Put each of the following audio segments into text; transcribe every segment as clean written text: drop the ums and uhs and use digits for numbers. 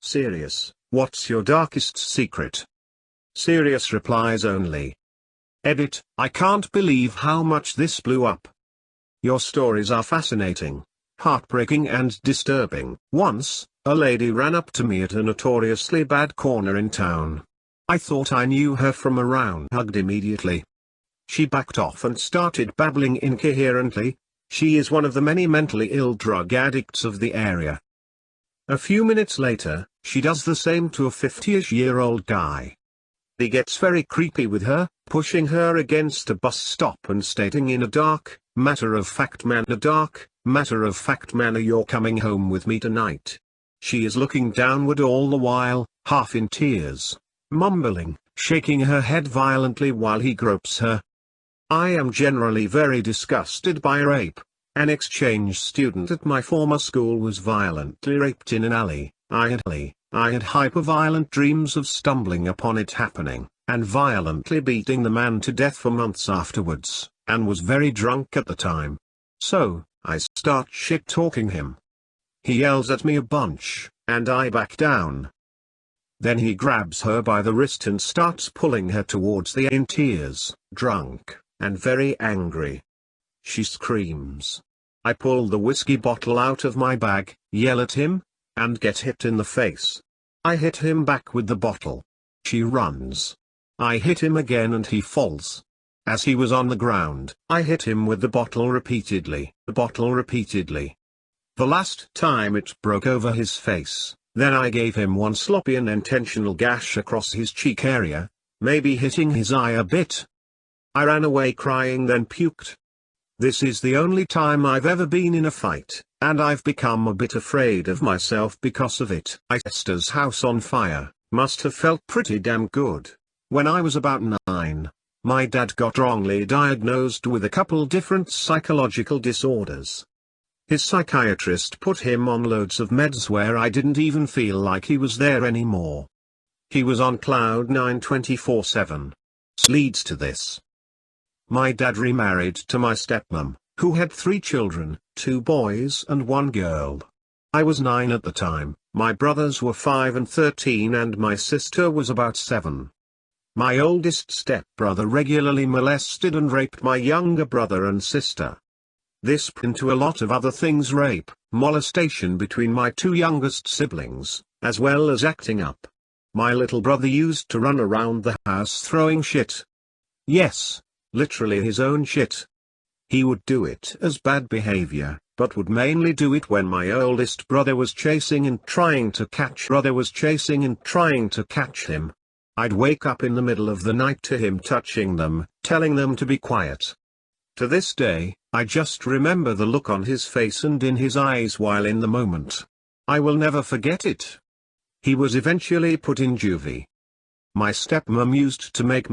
Serious, what's your darkest secret? Serious replies only. Edit, I can't believe how much this blew up. Your stories are fascinating, heartbreaking and disturbing. Once, a lady ran up to me at a notoriously bad corner in town. I thought I knew her from around, hugged immediately. She backed off and started babbling incoherently. She is one of the many mentally ill drug addicts of the area. A few minutes later, she does the same to a 50-ish-year-old guy. He gets very creepy with her, pushing her against a bus stop and stating in a dark, matter-of-fact manner, you're coming home with me tonight. She is looking downward all the while, half in tears, mumbling, shaking her head violently while he gropes her. I am generally very disgusted by rape. An exchange student at my former school was violently raped in an alley. I had hyper-violent dreams of stumbling upon it happening, and violently beating the man to death for months afterwards, and was very drunk at the time. So, I start shit-talking him. He yells at me a bunch, and I back down. Then he grabs her by the wrist and starts pulling her towards the in tears, drunk, and very angry. She screams. I pull the whiskey bottle out of my bag, yell at him, and get hit in the face. I hit him back with the bottle. She runs. I hit him again and he falls. As he was on the ground, I hit him with the bottle repeatedly. The last time it broke over his face, then I gave him one sloppy and intentional gash across his cheek area, maybe hitting his eye a bit. I ran away crying, then puked. This is the only time I've ever been in a fight, and I've become a bit afraid of myself because of it. I set his house on fire, must have felt pretty damn good. When I was about 9, my dad got wrongly diagnosed with a couple different psychological disorders. His psychiatrist put him on loads of meds where I didn't even feel like he was there anymore. He was on cloud 9 24/7. Leads to this. My dad remarried to my stepmom, who had 3 children, 2 boys and 1 girl. I was 9 at the time, my brothers were 5 and 13 and my sister was about 7. My oldest stepbrother regularly molested and raped my younger brother and sister. This into a lot of other things: rape, molestation between my 2 youngest siblings, as well as acting up. My little brother used to run around the house throwing shit. Yes. Literally his own shit. He would do it as bad behavior, but would mainly do it when my oldest brother was chasing and trying to catch him. I'd wake up in the middle of the night to him touching them, telling them to be quiet. To this day, I just remember the look on his face and in his eyes while in the moment. I will never forget it. He was eventually put in juvie. My stepmom used to make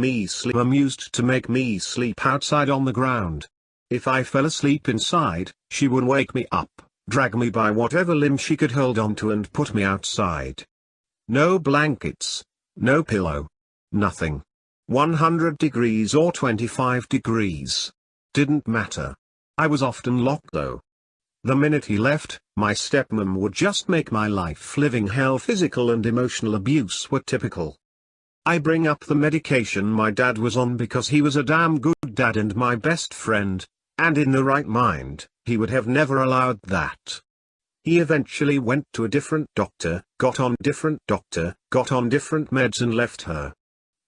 me sleep outside on the ground. If I fell asleep inside, she would wake me up, drag me by whatever limb she could hold onto and put me outside. No blankets, no pillow, nothing. 100 degrees or 25 degrees. Didn't matter. I was often locked though. The minute he left, my stepmom would just make my life living hell. Physical and emotional abuse were typical. I bring up the medication my dad was on because he was a damn good dad and my best friend, and in the right mind, he would have never allowed that. He eventually went to a different doctor, got on different meds and left her.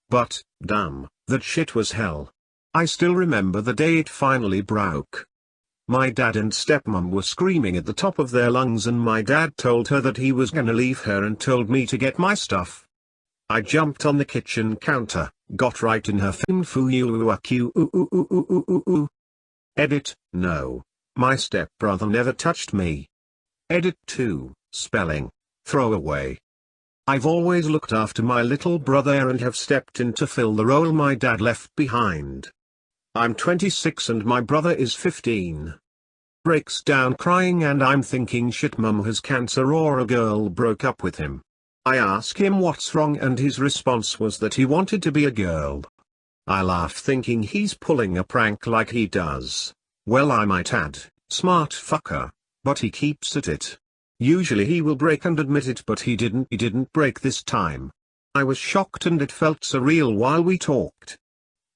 But, damn, that shit was hell. I still remember the day it finally broke. My dad and stepmom were screaming at the top of their lungs and my dad told her that he was gonna leave her and told me to get my stuff. I jumped on the kitchen counter, got right in her Edit, no. My stepbrother never touched me. Edit 2, spelling, throwaway. I've always looked after my little brother and have stepped in to fill the role my dad left behind. I'm 26 and my brother is 15. Breaks down crying and I'm thinking shit, mum has cancer or a girl broke up with him. I ask him what's wrong and his response was that he wanted to be a girl. I laugh thinking he's pulling a prank like he does. Well, I might add, smart fucker. But he keeps at it. Usually he will break and admit it, but he didn't break this time. I was shocked and it felt surreal while we talked.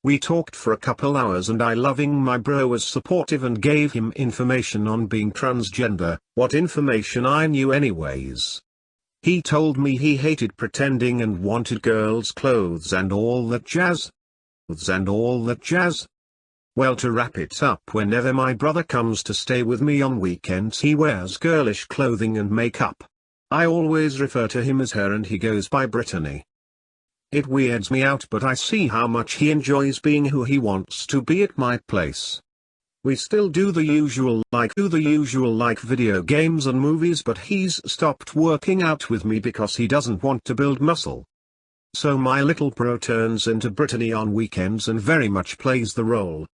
We talked for a couple hours and I, loving my bro, was supportive and gave him information on being transgender, what information I knew anyways. He told me he hated pretending and wanted girls' clothes and all that jazz. Well, to wrap it up, whenever my brother comes to stay with me on weekends he wears girlish clothing and makeup. I always refer to him as her and he goes by Brittany. It weirds me out, but I see how much he enjoys being who he wants to be at my place. We still do the usual like video games and movies, but he's stopped working out with me because he doesn't want to build muscle. So my little bro turns into Brittany on weekends and very much plays the role.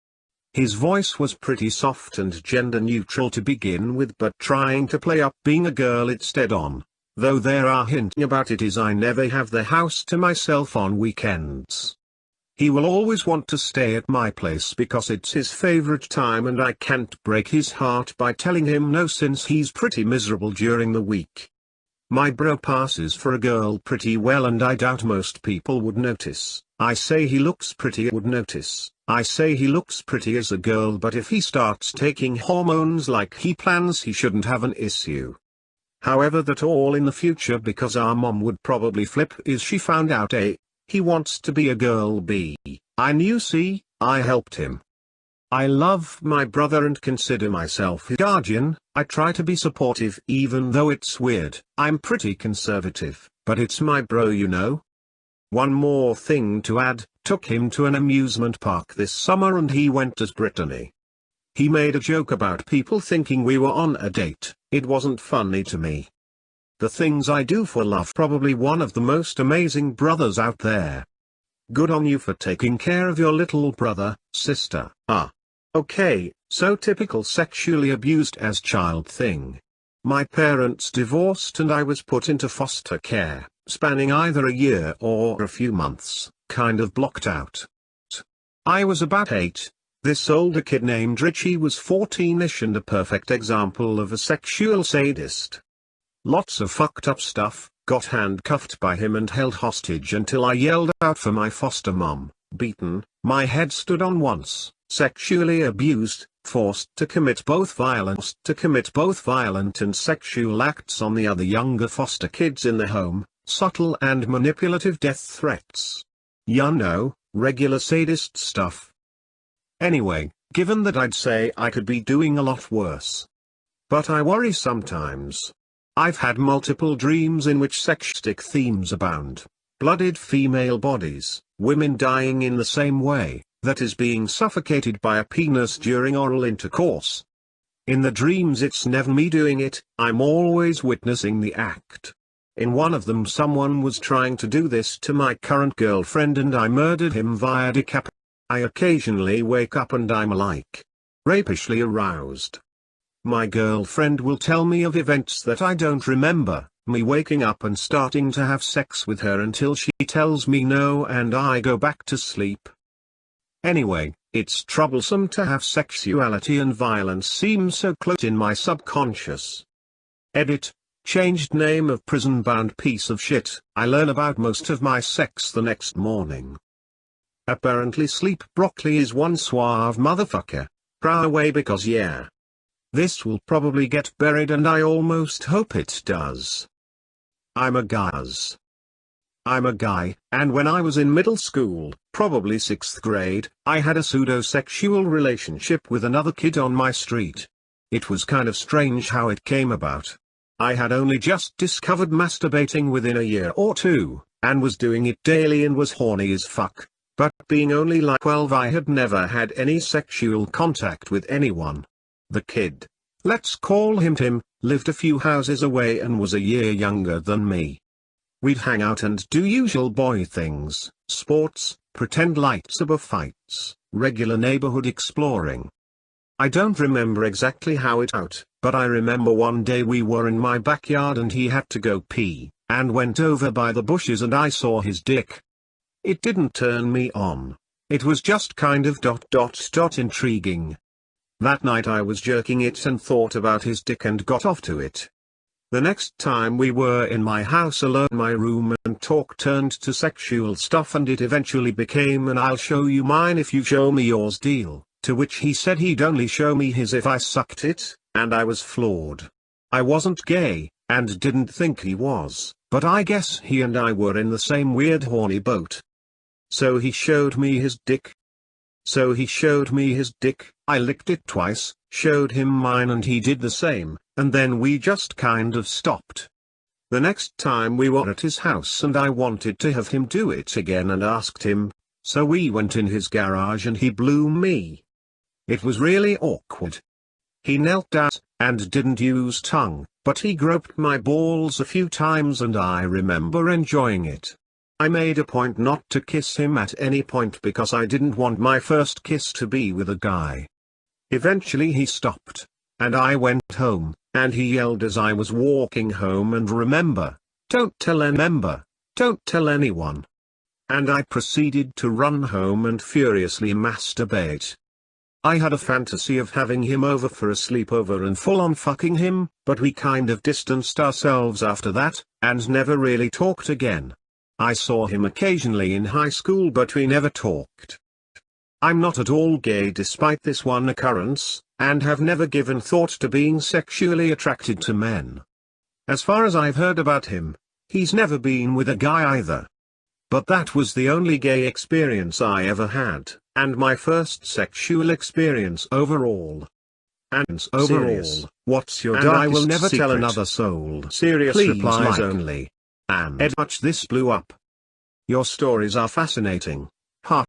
His voice was pretty soft and gender neutral to begin with, but trying to play up being a girl instead on. Though there are hints about it, is I never have the house to myself on weekends. He will always want to stay at my place because it's his favorite time and I can't break his heart by telling him no, since he's pretty miserable during the week. My bro passes for a girl pretty well and I doubt most people would notice. I say he looks pretty as a girl, but if he starts taking hormones like he plans, he shouldn't have an issue. However, that all in the future, because our mom would probably flip is she found out A, he wants to be a girl, B, I knew, C, I helped him. I love my brother and consider myself his guardian. I try to be supportive even though it's weird. I'm pretty conservative, but it's my bro, you know. One more thing to add, took him to an amusement park this summer and he went as Brittany. He made a joke about people thinking we were on a date. It wasn't funny to me. The things I do for love, probably one of the most amazing brothers out there. Good on you for taking care of your little brother, sister. Okay, so typical sexually abused as child thing. My parents divorced and I was put into foster care, spanning either a year or a few months, kind of blocked out. I was about 8. This older kid named Richie was 14ish and a perfect example of a sexual sadist. Lots of fucked up stuff, got handcuffed by him and held hostage until I yelled out for my foster mom, beaten, my head stood on once, sexually abused, forced to commit both violent and sexual acts on the other younger foster kids in the home, subtle and manipulative death threats. You know, regular sadist stuff. Anyway, given that, I'd say I could be doing a lot worse. But I worry sometimes. I've had multiple dreams in which sexistic themes abound. Blooded female bodies, women dying in the same way, that is, being suffocated by a penis during oral intercourse. In the dreams it's never me doing it, I'm always witnessing the act. In one of them someone was trying to do this to my current girlfriend and I murdered him via decapitation. I occasionally wake up and I'm like, rapishly aroused. My girlfriend will tell me of events that I don't remember, me waking up and starting to have sex with her until she tells me no and I go back to sleep. Anyway, it's troublesome to have sexuality and violence seem so close in my subconscious. Edit. Changed name of prison-bound piece of shit. I learn about most of my sex the next morning. Apparently Sleep Broccoli is one suave motherfucker. Prow away because yeah. This will probably get buried and I almost hope it does. I'm a guy, and when I was in middle school, probably 6th grade, I had a pseudo-sexual relationship with another kid on my street. It was kind of strange how it came about. I had only just discovered masturbating within a year or two, and was doing it daily and was horny as fuck. But being only like 12, I had never had any sexual contact with anyone. The kid, let's call him Tim, lived a few houses away and was a year younger than me. We'd hang out and do usual boy things, sports, pretend lightsaber fights, regular neighborhood exploring. I don't remember exactly how it out, but I remember one day we were in my backyard and he had to go pee, and went over by the bushes and I saw his dick. It didn't turn me on. It was just kind of intriguing. That night I was jerking it and thought about his dick and got off to it. The next time we were in my house alone, my room, and talk turned to sexual stuff, and it eventually became an "I'll show you mine if you show me yours" deal, to which he said he'd only show me his if I sucked it, and I was floored. I wasn't gay, and didn't think he was, but I guess he and I were in the same weird horny boat. So he showed me his dick. I licked it twice, showed him mine, and he did the same, and then we just kind of stopped. The next time we were at his house and I wanted to have him do it again and asked him, so we went in his garage and he blew me. It was really awkward. He knelt down, and didn't use tongue, but he groped my balls a few times and I remember enjoying it. I made a point not to kiss him at any point because I didn't want my first kiss to be with a guy. Eventually he stopped, and I went home, and he yelled as I was walking home, and don't tell anyone. And I proceeded to run home and furiously masturbate. I had a fantasy of having him over for a sleepover and full-on fucking him, but we kind of distanced ourselves after that, and never really talked again. I saw him occasionally in high school, but we never talked. I'm not at all gay despite this one occurrence, and have never given thought to being sexually attracted to men. As far as I've heard about him, he's never been with a guy either. But that was the only gay experience I ever had, and my first sexual experience overall. And Serious. What's your And darkest I will never secret? tell another soul. Serious Please replies like. only. And Ed, much this blew up. Your stories are fascinating. Ha.